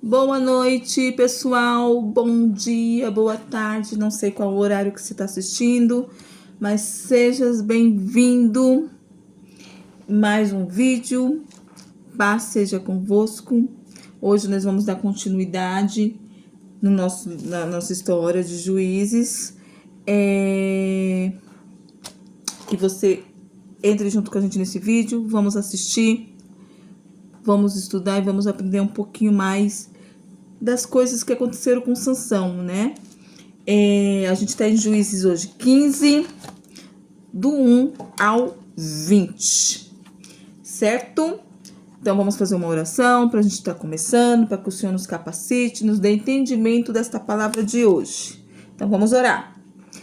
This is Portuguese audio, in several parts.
Boa noite, pessoal. Bom dia, boa tarde. Não sei qual o horário que você está assistindo, mas sejas bem-vindo. Mais um vídeo. Paz seja convosco. Hoje nós vamos dar continuidade na nossa história de Juízes. Que você entre junto com a gente nesse vídeo. Vamos assistir, vamos estudar e vamos aprender um pouquinho mais das coisas que aconteceram com Sansão, né? A gente tá em Juízes hoje 15, do 1 ao 20, certo? Então, vamos fazer uma oração pra gente estar começando, para que o Senhor nos capacite, nos dê entendimento desta palavra de hoje. Então, vamos orar.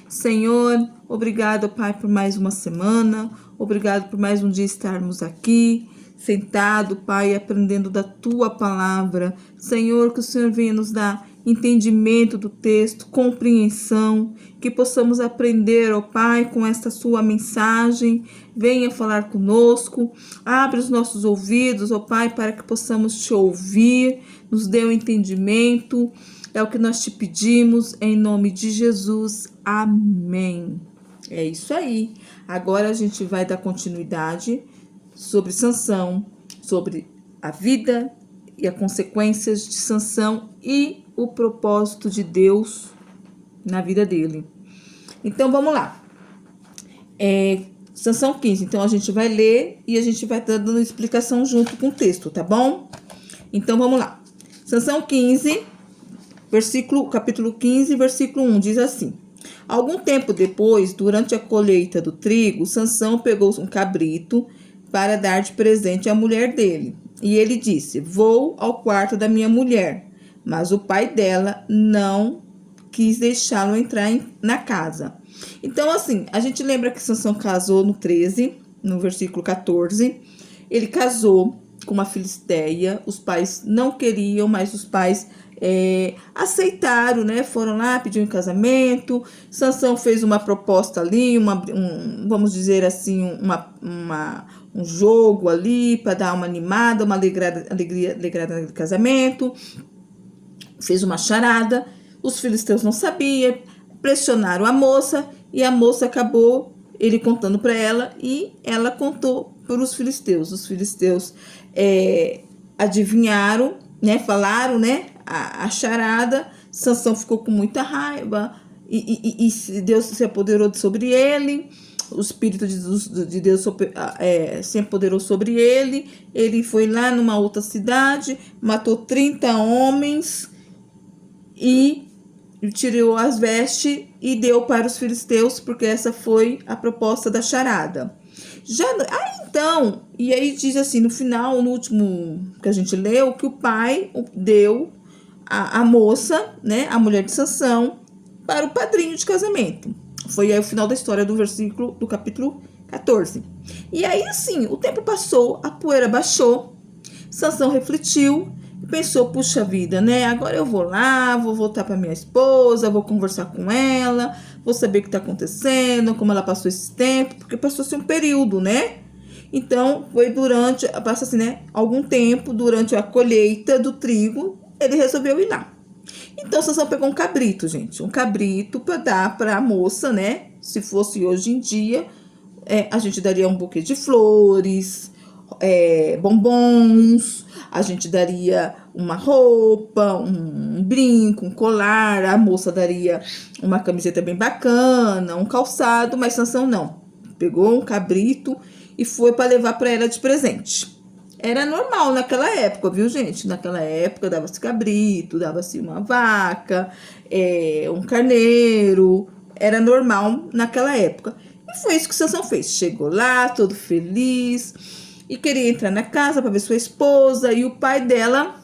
Senhor, obrigado, Pai, por mais uma semana, obrigado por mais um dia estarmos aqui, sentado, Pai, aprendendo da Tua palavra. Senhor, que o Senhor venha nos dar entendimento do texto, compreensão, que possamos aprender, ó Pai, com esta Sua mensagem. Venha falar conosco, abre os nossos ouvidos, ó Pai, para que possamos Te ouvir, nos dê o entendimento. É o que nós te pedimos, em nome de Jesus. Amém. É isso aí. Agora a gente vai dar continuidade sobre Sansão, sobre a vida e as consequências de Sansão e o propósito de Deus na vida dele. Então, vamos lá. Sansão 15. Então, a gente vai ler e a gente vai estar dando explicação junto com o texto, tá bom? Então, vamos lá. Sansão 15, capítulo 15, versículo 1, diz assim: Algum tempo depois, durante a colheita do trigo, Sansão pegou um cabrito para dar de presente à mulher dele. E ele disse: Vou ao quarto da minha mulher. Mas o pai dela não quis deixá-lo entrar na casa. Então, assim, a gente lembra que Sansão casou no 13, no versículo 14. Ele casou com uma filisteia. Os pais não queriam, mas os pais aceitaram, né? Foram lá, pediram em casamento. Sansão fez uma proposta ali, vamos dizer assim, um jogo ali para dar uma animada, uma alegria no casamento. Fez uma charada. Os filisteus não sabiam, pressionaram a moça e a moça acabou ele contando para ela e ela contou para os filisteus. Os filisteus adivinharam, né? Falaram, né? A charada. Sansão ficou com muita raiva e Deus se apoderou sobre ele. O Espírito de Deus se apoderou sobre ele. Ele foi lá numa outra cidade, matou 30 homens e tirou as vestes e deu para os filisteus, porque essa foi a proposta da charada. Então, e aí diz assim, no final, no último que a gente leu, que o pai deu a moça, né, a mulher de Sansão, para o padrinho de casamento. Foi aí o final da história do capítulo 14. E aí, assim, o tempo passou, a poeira baixou, Sansão refletiu e pensou: puxa vida, né? Agora eu vou lá, vou voltar para minha esposa, vou conversar com ela, vou saber o que está acontecendo, como ela passou esse tempo, porque passou-se um período, né? Então, passa assim, né? Algum tempo, durante a colheita do trigo, ele resolveu ir lá. Então, Sansão pegou um cabrito, gente. Um cabrito para dar para a moça, né? Se fosse hoje em dia, a gente daria um buquê de flores, bombons, a gente daria uma roupa, um brinco, um colar. A moça daria uma camiseta bem bacana, um calçado, mas Sansão não. Pegou um cabrito e foi para levar para ela de presente. Era normal naquela época, viu, gente? Naquela época dava-se cabrito, dava-se uma vaca, um carneiro. Era normal naquela época. E foi isso que Sansão fez. Chegou lá, todo feliz, e queria entrar na casa para ver sua esposa. E o pai dela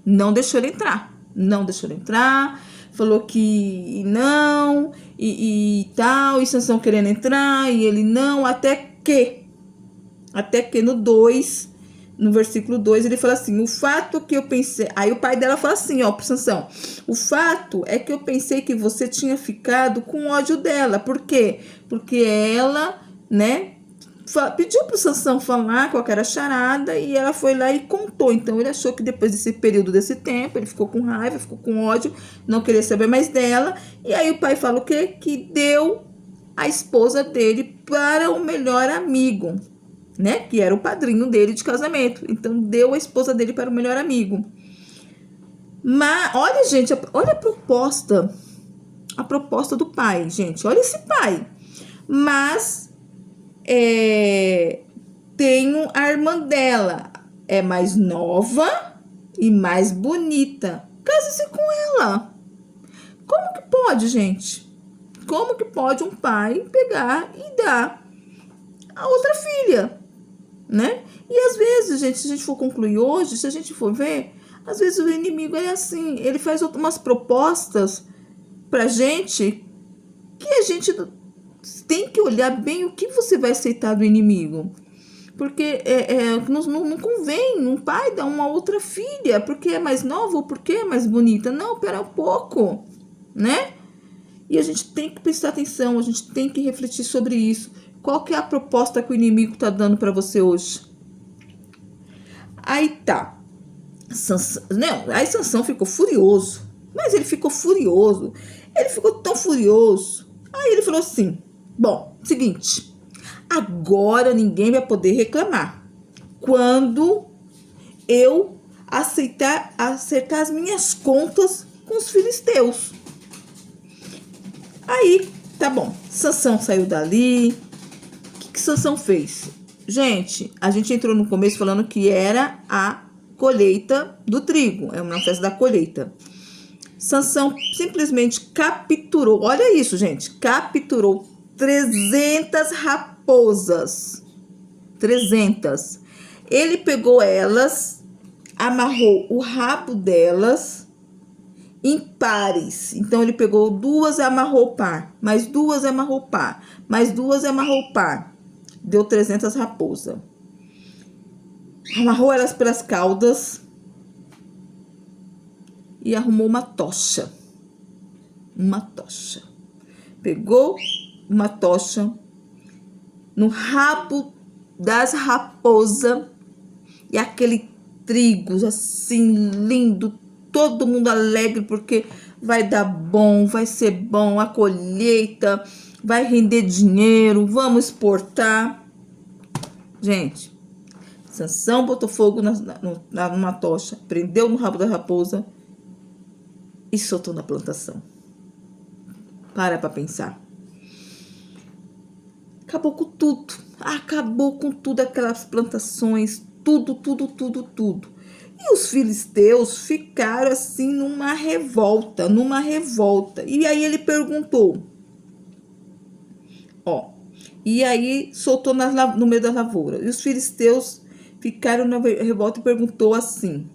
não deixou ele entrar. Não deixou ele entrar. Falou que não, e tal. E Sansão querendo entrar, e ele não. Até que no 2... No versículo 2, ele fala assim: o fato que eu pensei... Aí o pai dela fala assim, ó, pro Sansão: o fato é que eu pensei que você tinha ficado com ódio dela. Por quê? Porque ela, né, pediu pro Sansão falar qual que era a charada e ela foi lá e contou. Então ele achou que depois desse período, desse tempo, ele ficou com raiva, ficou com ódio, não queria saber mais dela. E aí o pai fala o quê? Que deu a esposa dele para o melhor amigo, né? Que era o padrinho dele de casamento. Então deu a esposa dele para o melhor amigo. Mas olha, gente, olha a proposta do pai, gente. Olha esse pai. Mas tenho a irmã dela, é mais nova e mais bonita. Case-se com ela. Como que pode, gente? Como que pode um pai pegar e dar a outra filha, né? E às vezes, gente, se a gente for concluir hoje, se a gente for ver, às vezes o inimigo é assim, ele faz umas propostas pra gente que a gente tem que olhar bem o que você vai aceitar do inimigo. Porque não convém um pai dar uma outra filha porque é mais nova ou porque é mais bonita. Não, pera um pouco, né? E a gente tem que prestar atenção, a gente tem que refletir sobre isso. Qual que é a proposta que o inimigo tá dando para você hoje? Aí tá. Aí Sansão ficou furioso. Mas ele ficou furioso. Ele ficou tão furioso. Aí ele falou assim: bom, seguinte, agora ninguém vai poder reclamar quando eu acertar as minhas contas com os filisteus. Aí, tá bom, Sansão saiu dali. O que Sansão fez? Gente, a gente entrou no começo falando que era a colheita do trigo, é uma festa da colheita. Sansão simplesmente capturou, olha isso, gente, capturou 300 raposas. 300. Ele pegou elas, amarrou o rabo delas em pares. Então ele pegou 2 e amarrou par, mais 2 e amarrou par, mais 2 e amarrou par. Deu 300 raposas. Amarrou elas pelas caudas e arrumou uma tocha. Uma tocha. Pegou uma tocha no rabo das raposas e aquele trigo assim lindo, todo mundo alegre porque vai dar bom, vai ser bom a colheita, vai render dinheiro, vamos exportar. Gente, Sansão botou fogo numa tocha, prendeu no rabo da raposa e soltou na plantação. Para pensar. Acabou com tudo. Acabou com tudo, aquelas plantações, tudo. E os filisteus ficaram assim numa revolta. E aí ele perguntou. E aí soltou no meio da lavoura. E os filisteus ficaram na revolta e perguntou assim: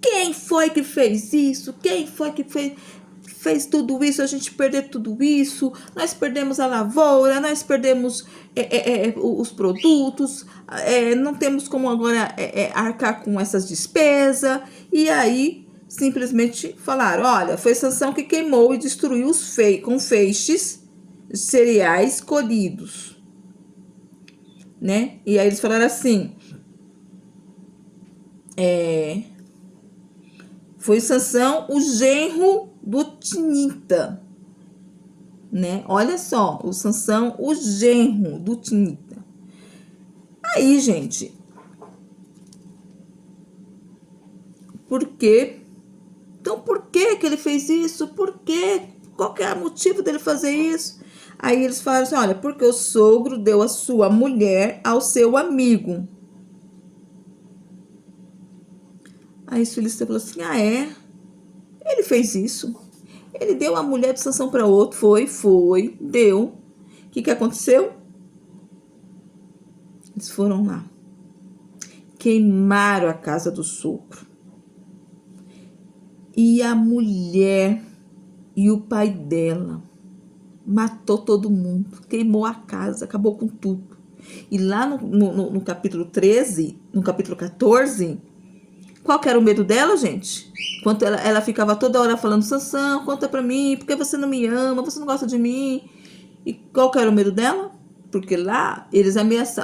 quem foi que fez isso? Quem foi que fez tudo isso, a gente perder tudo isso? Nós perdemos a lavoura, nós perdemos os produtos, não temos como agora arcar com essas despesas. E aí simplesmente falaram: olha, foi Sansão que queimou e destruiu com feixes cereais colhidos, né? E aí eles falaram assim: foi Sansão, o genro do Tinita, né? Olha só, o Sansão, o genro do Tinita. Aí, gente, por quê? Então, por que ele fez isso? Por quê? Qual que é o motivo dele fazer isso? Aí eles falaram assim: olha, porque o sogro deu a sua mulher ao seu amigo. Aí o filisteu falou assim: ah, é? Ele fez isso. Ele deu a mulher de Sansão para outro. Foi, deu. O que aconteceu? Eles foram lá. Queimaram a casa do sogro. E a mulher e o pai dela. Matou todo mundo. Queimou a casa. Acabou com tudo. E lá no capítulo 13, no capítulo 14... qual que era o medo dela, gente? Quando ela ficava toda hora falando: Sansão, conta pra mim, por que você não me ama, você não gosta de mim? E qual que era o medo dela? Porque lá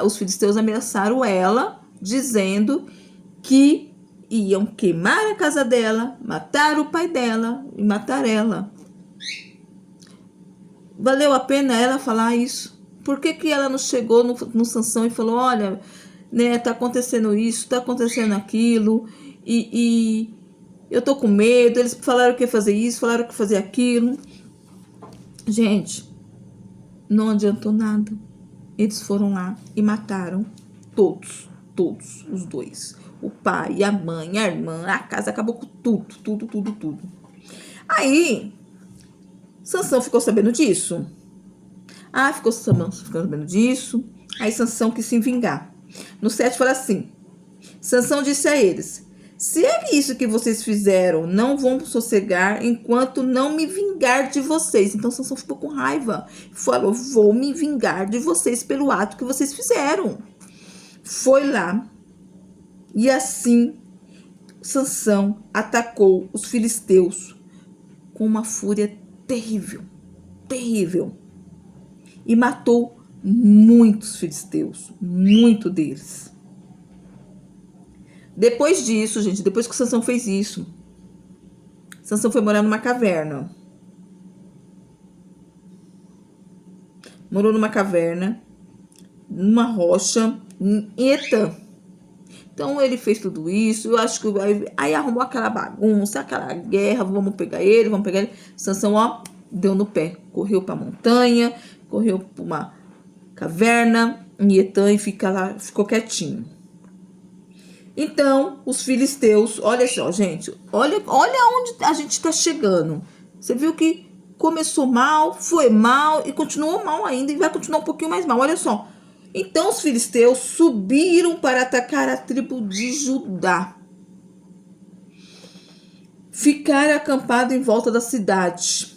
os filisteus ameaçaram ela, dizendo que iam queimar a casa dela, matar o pai dela e matar ela. Valeu a pena ela falar isso? Por que ela não chegou no Sansão e falou, olha, né, tá acontecendo isso, tá acontecendo aquilo, e eu tô com medo, eles falaram que ia fazer isso, falaram que ia fazer aquilo. Gente, não adiantou nada. Eles foram lá e mataram todos, os dois. O pai, a mãe, a irmã, a casa, acabou com tudo. Aí, Sansão ficou sabendo disso. Ficou sabendo disso. Aí Sansão quis se vingar. No 7 fala assim, Sansão disse a eles, se é isso que vocês fizeram, não vão sossegar enquanto não me vingar de vocês. Então Sansão ficou com raiva. Falou, vou me vingar de vocês pelo ato que vocês fizeram. Foi lá. E assim, Sansão atacou os filisteus com uma fúria terrível. E matou muitos filisteus. Muito deles. Depois disso, gente, depois que Sansão fez isso, Sansão foi morar numa caverna. Morou numa caverna, numa rocha, em Etã. Então ele fez tudo isso, eu acho que aí arrumou aquela bagunça, aquela guerra, vamos pegar ele. Sansão, deu no pé, correu pra montanha, correu pra uma caverna em Etã e ficou quietinho. Então, os filisteus, olha só, gente, olha onde a gente está chegando. Você viu que começou mal, foi mal e continuou mal ainda e vai continuar um pouquinho mais mal, olha só. Então, os filisteus subiram para atacar a tribo de Judá. Ficaram acampados em volta da cidade.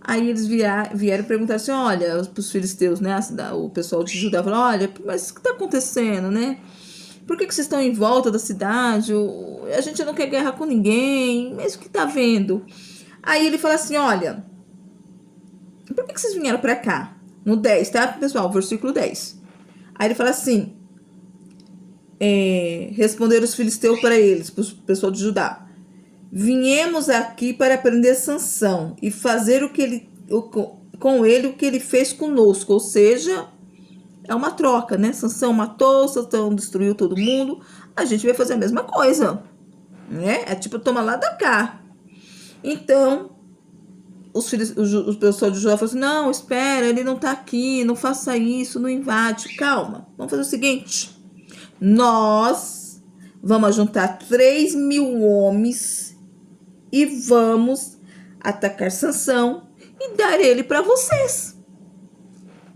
Aí eles vieram perguntar assim, olha, para os filisteus, né, o pessoal de Judá falou, olha, mas o que está acontecendo, né? Por que vocês estão em volta da cidade? A gente não quer guerra com ninguém, mas o que está vendo? Aí ele fala assim, olha, por que vocês vieram para cá? No 10, tá, pessoal? Versículo 10. Aí ele fala assim, responderam os filisteus para eles, para o pessoal de Judá. Viemos aqui para prender Sansão e fazer com ele o que ele fez conosco. Ou seja, é uma troca, né? Sansão matou, Sansão destruiu todo mundo. A gente vai fazer a mesma coisa, né? É tipo, toma lá da cá. Então, o pessoal de Judá falou assim, não, espera, ele não tá aqui, não faça isso, não invade. Calma, vamos fazer o seguinte. Nós vamos juntar 3.000 homens e vamos atacar Sansão e dar ele para vocês.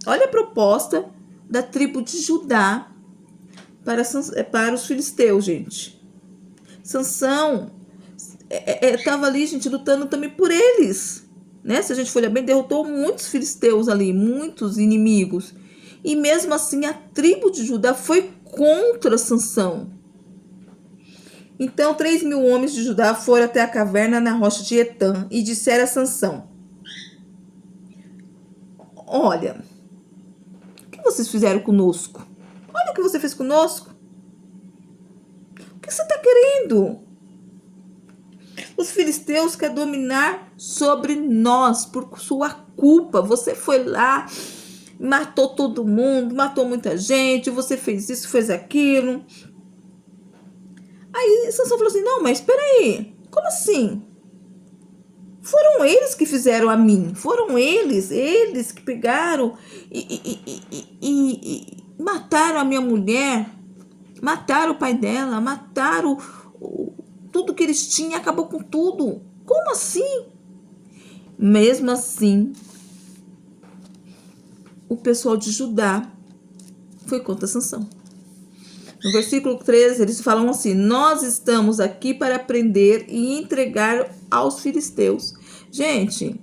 Olha a proposta da tribo de Judá para os filisteus, gente. Sansão estava ali, gente, lutando também por eles, né? Se a gente for olhar bem, derrotou muitos filisteus ali, muitos inimigos. E mesmo assim, a tribo de Judá foi contra Sansão. Então 3.000 homens de Judá foram até a caverna na rocha de Etã e disseram a Sansão, olha, o que vocês fizeram conosco? Olha o que você fez conosco. O que você está querendo? Os filisteus querem dominar sobre nós por sua culpa. Você foi lá, matou todo mundo, matou muita gente, você fez isso, fez aquilo. Aí Sansão falou assim, não, mas espera aí, como assim? Foram eles que fizeram a mim, foram eles que pegaram e mataram a minha mulher, mataram o pai dela, mataram tudo que eles tinham, acabou com tudo. Como assim? Mesmo assim, o pessoal de Judá foi contra Sansão. No versículo 13, eles falam assim, nós estamos aqui para prender e entregar aos filisteus. Gente,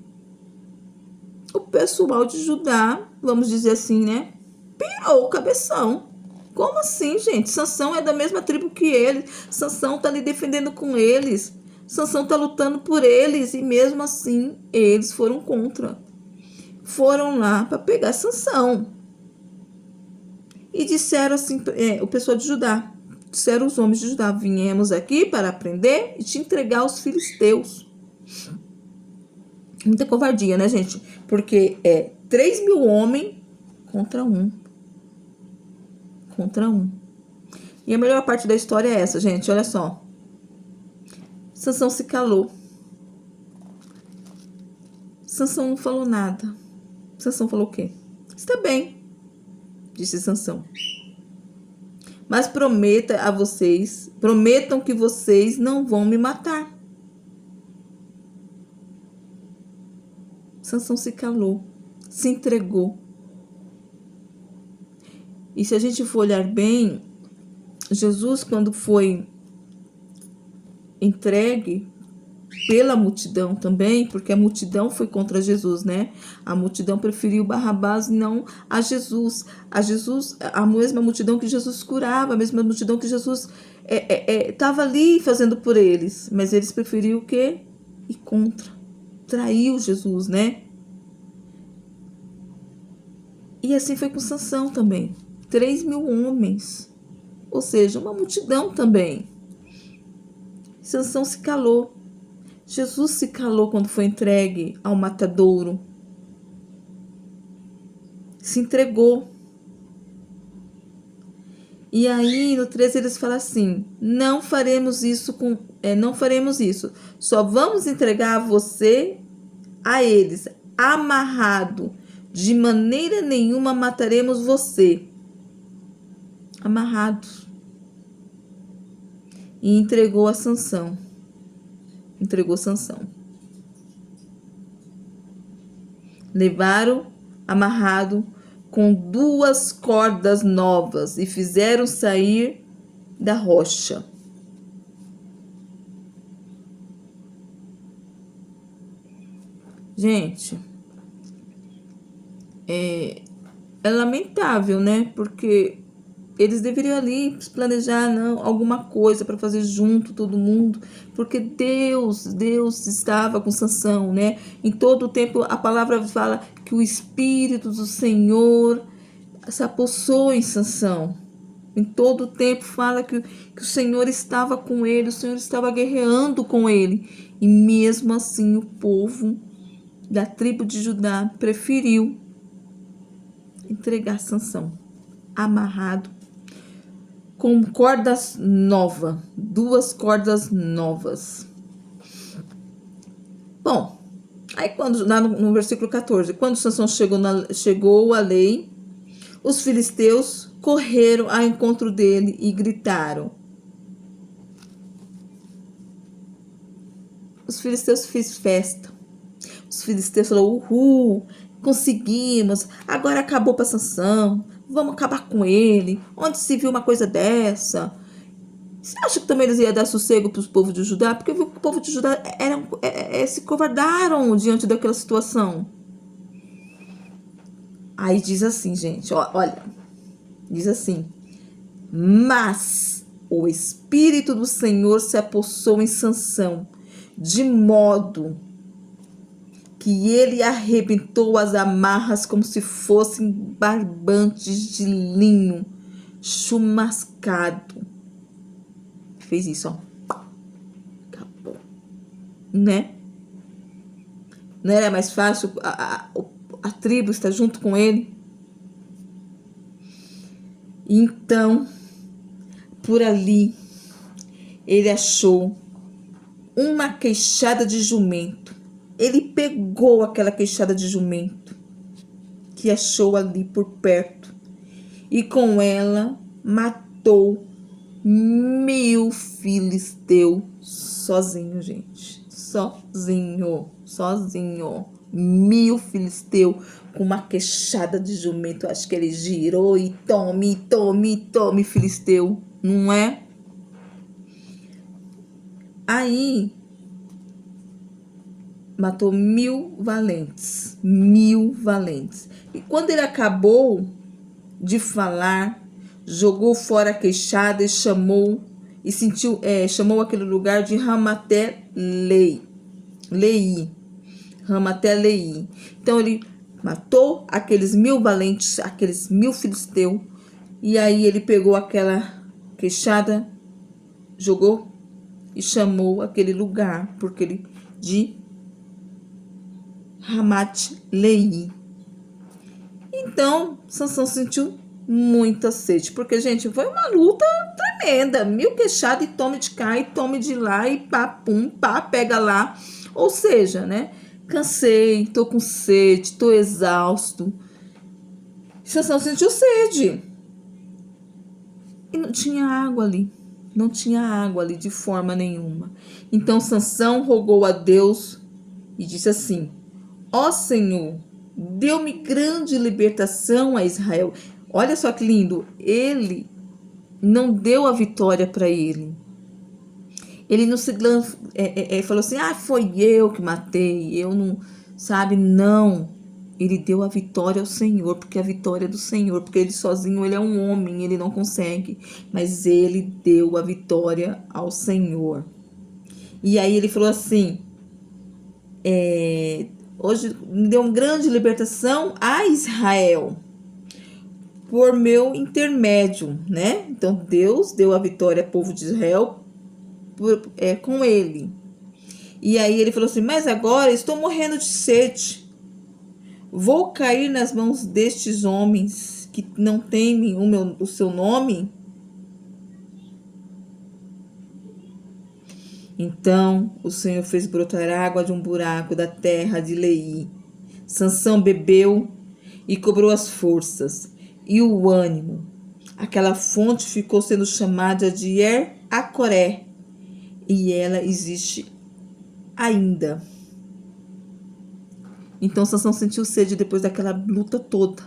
o pessoal de Judá, vamos dizer assim, né? Pirou o cabeção. Como assim, gente? Sansão é da mesma tribo que eles. Sansão tá ali defendendo com eles. Sansão tá lutando por eles. E mesmo assim, eles foram contra. foram lá para pegar Sansão. E disseram assim, o pessoal de Judá, disseram os homens de Judá: viemos aqui para prender e te entregar aos filisteus. Muita covardia, né, gente? Porque 3.000 homens contra um. Contra um. E a melhor parte da história é essa, gente. Olha só. Sansão se calou. Sansão não falou nada. Sansão falou o quê? Está bem, disse Sansão. Mas prometam que vocês não vão me matar. Sansão se calou, se entregou. E se a gente for olhar bem, Jesus, quando foi entregue pela multidão também, porque a multidão foi contra Jesus, né? A multidão preferiu Barrabás e não a Jesus. A mesma multidão que Jesus curava, a mesma multidão que Jesus estava ali fazendo por eles. Mas eles preferiram o quê? Ir contra. Traiu Jesus, né? E assim foi com Sansão também. 3.000 homens. Ou seja, uma multidão também. Sansão se calou. Jesus se calou quando foi entregue ao matadouro. Se entregou. E aí no 13 eles falam assim: não faremos isso. Só vamos entregar você a eles amarrado. De maneira nenhuma mataremos você. Amarrado. E entregou a Sansão. Entregou Sansão. Levaram amarrado com 2 cordas novas e fizeram sair da rocha. Gente, é lamentável, né? Porque eles deveriam ali planejar alguma coisa para fazer junto todo mundo, porque Deus estava com Sansão, né? Em todo o tempo a palavra fala que o Espírito do Senhor se apossou em Sansão. Em todo o tempo fala que o Senhor estava com ele, o Senhor estava guerreando com ele. E mesmo assim o povo da tribo de Judá preferiu entregar Sansão amarrado com cordas novas, 2 cordas novas. Bom, aí quando lá no versículo 14, quando Sansão chegou à lei, os filisteus correram ao encontro dele e gritaram. Os filisteus fizeram festa. Os filisteus falaram: uhul, conseguimos, agora acabou para Sansão. Vamos acabar com ele. Onde se viu uma coisa dessa? Você acha que também eles iam dar sossego para os povos de Judá? Porque viu que o povo de Judá se covardaram diante daquela situação. Aí diz assim, gente, olha. Diz assim: mas o Espírito do Senhor se apossou em Sansão, de modo que ele arrebentou as amarras como se fossem barbantes de linho chumascado. Fez isso, ó. Acabou. Né? Não era mais fácil a tribo estar junto com ele? Então, por ali, ele achou uma queixada de jumento. Ele pegou aquela queixada de jumento que achou ali por perto e com ela matou 1.000 filisteus sozinho, gente. Sozinho. 1.000 filisteus com uma queixada de jumento. Acho que ele girou e tome, filisteu. Não é? Aí matou 1.000 valentes. 1.000 valentes. E quando ele acabou de falar, jogou fora a queixada e chamou aquele lugar de Ramaté-Leí. Ramaté-Leí. Então ele matou aqueles 1000 valentes, aqueles 1000 filisteus. E aí ele pegou aquela queixada, jogou e chamou aquele lugar porque ele de Ramat-Leí. Então Sansão sentiu muita sede, porque, gente, foi uma luta tremenda. 1000 queixadas e tome de cá e tome de lá e pá, pum, pá, pega lá. Ou seja, né? Cansei, tô com sede, tô exausto. Sansão sentiu sede. E não tinha água ali. Não tinha água ali de forma nenhuma. Então Sansão rogou a Deus e disse assim: ó Senhor, deu-me grande libertação a Israel. Olha só que lindo. Ele não deu a vitória para ele. Ele não se falou assim: ah, foi eu que matei, eu não, sabe? Não. Ele deu a vitória ao Senhor, porque a vitória é do Senhor, porque ele sozinho, ele é um homem, ele não consegue. Mas ele deu a vitória ao Senhor. E aí ele falou assim: hoje me deu uma grande libertação a Israel por meu intermédio, né? Então Deus deu a vitória ao povo de Israel com ele. E aí ele falou assim: mas agora estou morrendo de sede. Vou cair nas mãos destes homens que não temem o seu nome? Então o Senhor fez brotar água de um buraco da terra de Leí. Sansão bebeu e cobrou as forças e o ânimo. Aquela fonte ficou sendo chamada de Er-Acoré, e ela existe ainda. Então Sansão sentiu sede depois daquela luta toda,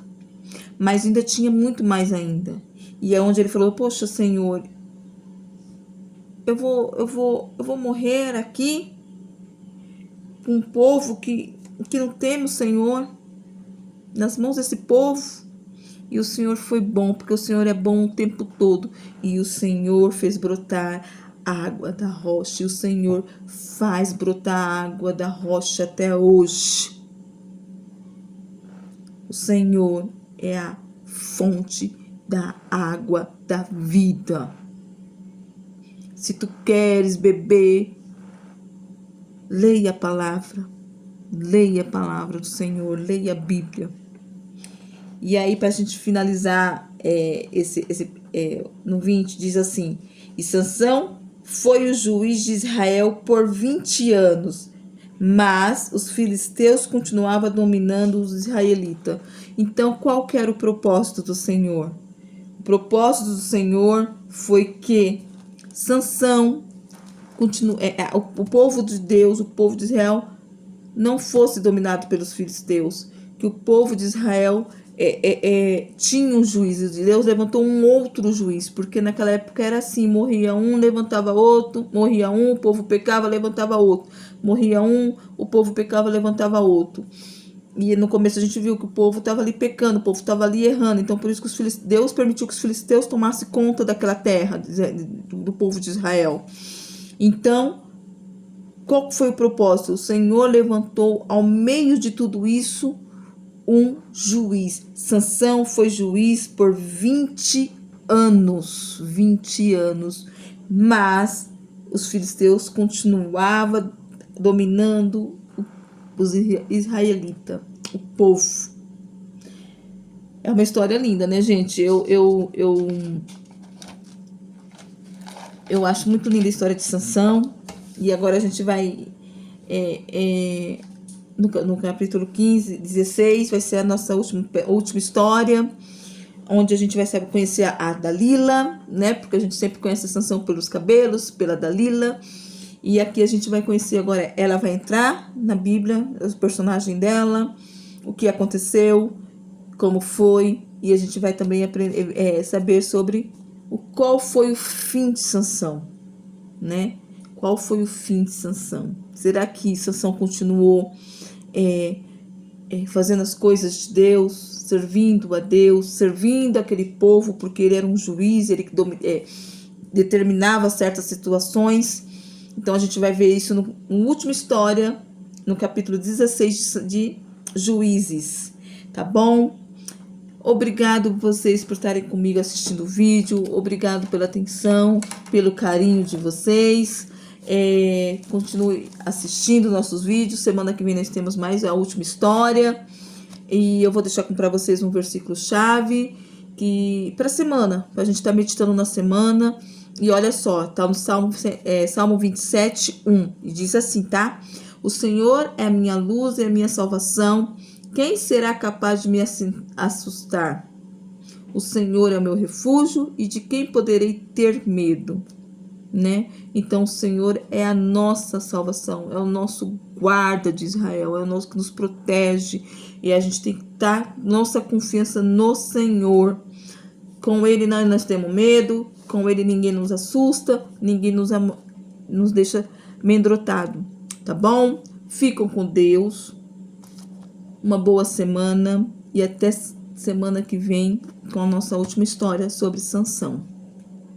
mas ainda tinha muito mais ainda. E é onde ele falou: poxa, Senhor, eu vou morrer aqui com um povo que não teme o Senhor, nas mãos desse povo. E o Senhor foi bom, porque o Senhor é bom o tempo todo. E o Senhor fez brotar água da rocha, e o Senhor faz brotar água da rocha até hoje. O Senhor é a fonte da água da vida. Se tu queres beber, leia a palavra do Senhor, leia a Bíblia. E aí, para a gente finalizar, no 20, diz assim: e Sansão foi o juiz de Israel por 20 anos, mas os filisteus continuavam dominando os israelitas. Então, qual que era o propósito do Senhor? O propósito do Senhor foi que Sansão, o povo de Deus, o povo de Israel, não fosse dominado pelos filisteus, que o povo de Israel tinha um juiz. Deus levantou um outro juiz, porque naquela época era assim: morria um, levantava outro, morria um, o povo pecava, levantava outro, morria um, o povo pecava, levantava outro. E no começo a gente viu que o povo estava ali pecando, o povo estava ali errando. Então por isso que Deus permitiu que os filisteus tomassem conta daquela terra, do povo de Israel. Então, qual foi o propósito? O Senhor levantou ao meio de tudo isso um juiz. Sansão foi juiz por 20 anos. 20 anos. Mas os filisteus continuavam dominando os israelitas, o povo. É uma história linda, né, gente? Eu acho muito linda a história de Sansão. E agora a gente vai no capítulo 15, 16, vai ser a nossa última história, onde a gente vai conhecer a Dalila, né? Porque a gente sempre conhece a Sansão pelos cabelos, pela Dalila. E aqui a gente vai conhecer agora, ela vai entrar na Bíblia, os personagens dela, o que aconteceu, como foi, e a gente vai também aprender, saber sobre qual foi o fim de Sansão, né? Qual foi o fim de Sansão? Será que Sansão continuou fazendo as coisas de Deus, servindo a Deus, servindo aquele povo, porque ele era um juiz, ele determinava certas situações? Então a gente vai ver isso no última história, no capítulo 16 de Juízes. tá bom? Obrigado vocês por estarem comigo assistindo o vídeo. Obrigado pela atenção, pelo carinho de vocês. Continue assistindo nossos vídeos. Semana que vem nós temos mais a última história. E eu vou deixar para vocês um versículo-chave que para a semana, para a gente estar meditando na semana. E olha só, tá no Salmo 27, 1. E diz assim, tá? O Senhor é a minha luz e a minha salvação. Quem será capaz de me assustar? O Senhor é o meu refúgio e de quem poderei ter medo? Né? Então o Senhor é a nossa salvação, é o nosso guarda de Israel, é o nosso que nos protege, e a gente tem que estar nossa confiança no Senhor. Com Ele nós temos medo, com Ele ninguém nos assusta, ninguém nos deixa amedrontado, tá bom? Ficam com Deus, uma boa semana e até semana que vem com a nossa última história sobre Sansão.